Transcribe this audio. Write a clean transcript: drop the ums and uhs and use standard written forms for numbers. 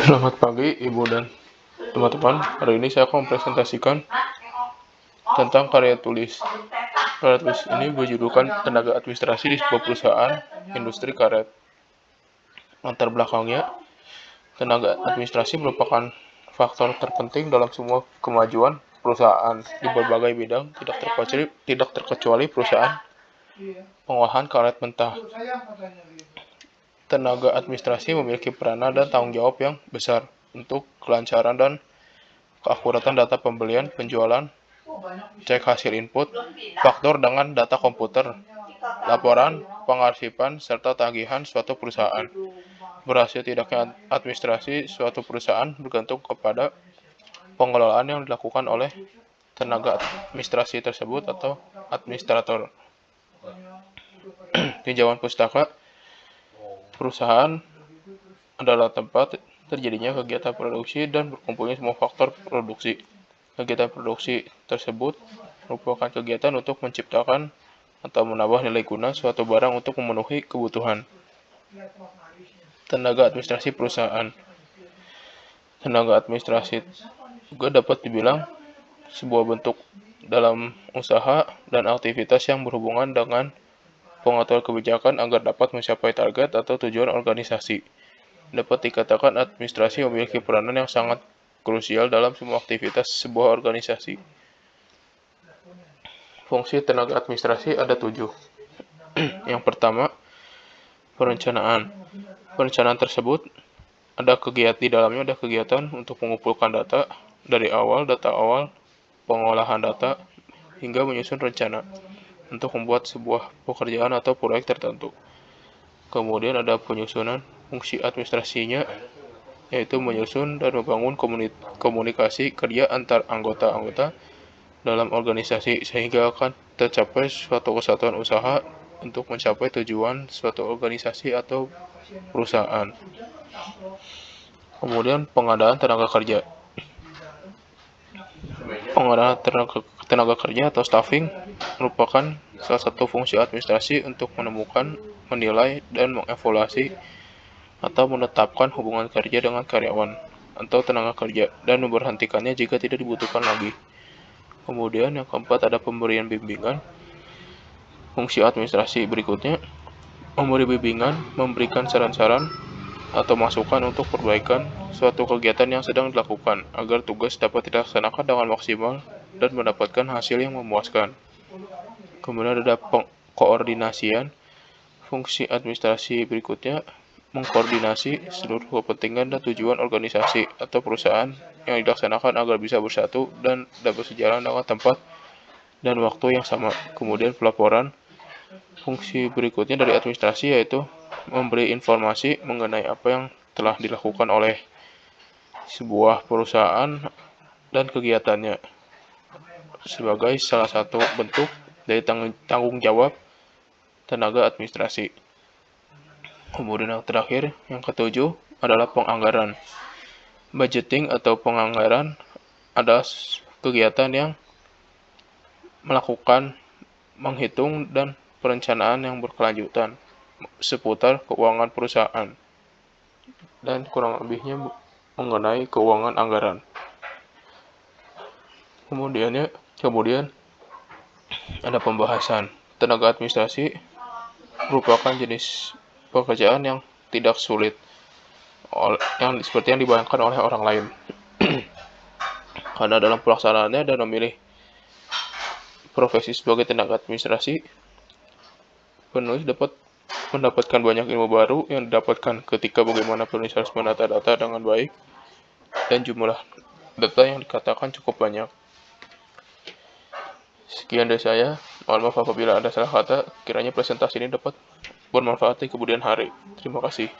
Selamat pagi, Ibu dan teman-teman. Hari ini saya akan mempresentasikan tentang karya tulis. Karya tulis ini berjudulkan Tenaga Administrasi di sebuah perusahaan industri karet. Latar belakangnya, tenaga administrasi merupakan faktor terpenting dalam semua kemajuan perusahaan di berbagai bidang, tidak terkecuali perusahaan pengolahan karet mentah. Tenaga administrasi memiliki peranan dan tanggung jawab yang besar untuk kelancaran dan keakuratan data pembelian, penjualan, cek hasil input, faktur dengan data komputer, laporan, pengarsipan, serta tagihan suatu perusahaan. Berhasil tidaknya administrasi suatu perusahaan bergantung kepada pengelolaan yang dilakukan oleh tenaga administrasi tersebut atau administrator. Di zaman pustaka, perusahaan adalah tempat terjadinya kegiatan produksi dan berkumpulnya semua faktor produksi. Kegiatan produksi tersebut merupakan kegiatan untuk menciptakan atau menambah nilai guna suatu barang untuk memenuhi kebutuhan. Tenaga administrasi perusahaan. Tenaga administrasi juga dapat dibilang sebuah bentuk dalam usaha dan aktivitas yang berhubungan dengan pengaturan kebijakan agar dapat mencapai target atau tujuan organisasi. Dapat dikatakan administrasi memiliki peranan yang sangat krusial dalam semua aktivitas sebuah organisasi. Fungsi tenaga administrasi ada 7. Yang pertama, perencanaan. Perencanaan tersebut di dalamnya ada kegiatan untuk mengumpulkan data data awal, pengolahan data, hingga menyusun rencana untuk membuat sebuah pekerjaan atau proyek tertentu. Kemudian ada penyusunan. Fungsi administrasinya yaitu menyusun dan membangun komunikasi kerja antar anggota-anggota dalam organisasi sehingga akan tercapai suatu kesatuan usaha untuk mencapai tujuan suatu organisasi atau perusahaan. Kemudian pengadaan tenaga kerja. Pengadaan tenaga kerja atau staffing merupakan salah satu fungsi administrasi untuk menemukan, menilai, dan mengevaluasi atau menetapkan hubungan kerja dengan karyawan atau tenaga kerja dan memberhentikannya jika tidak dibutuhkan lagi. Kemudian yang keempat ada pemberian bimbingan. Fungsi administrasi berikutnya memberi bimbingan, memberikan saran-saran atau masukan untuk perbaikan suatu kegiatan yang sedang dilakukan agar tugas dapat dilaksanakan dengan maksimal dan mendapatkan hasil yang memuaskan. Kemudian ada koordinasian. Fungsi administrasi berikutnya mengkoordinasi seluruh kepentingan dan tujuan organisasi atau perusahaan yang dilaksanakan agar bisa bersatu dan dapat sejalan dengan tempat dan waktu yang sama. Kemudian pelaporan. Fungsi berikutnya dari administrasi yaitu memberi informasi mengenai apa yang telah dilakukan oleh sebuah perusahaan dan kegiatannya sebagai salah satu bentuk dari tanggung jawab tenaga administrasi. Kemudian yang terakhir, yang ketujuh adalah penganggaran. Budgeting atau penganggaran adalah kegiatan yang melakukan menghitung dan perencanaan yang berkelanjutan seputar keuangan perusahaan dan kurang lebihnya mengenai keuangan anggaran. Kemudian ada pembahasan. Tenaga administrasi merupakan jenis pekerjaan yang tidak sulit, seperti yang dibayangkan oleh orang lain. Karena dalam pelaksanaannya dan memilih profesi sebagai tenaga administrasi, penulis dapat mendapatkan banyak ilmu baru yang didapatkan ketika bagaimana penulis harus menata data dengan baik dan jumlah data yang dikatakan cukup banyak. Sekian dari saya. Mohon maaf apabila ada salah kata. Kiranya presentasi ini dapat bermanfaat di kemudian hari. Terima kasih.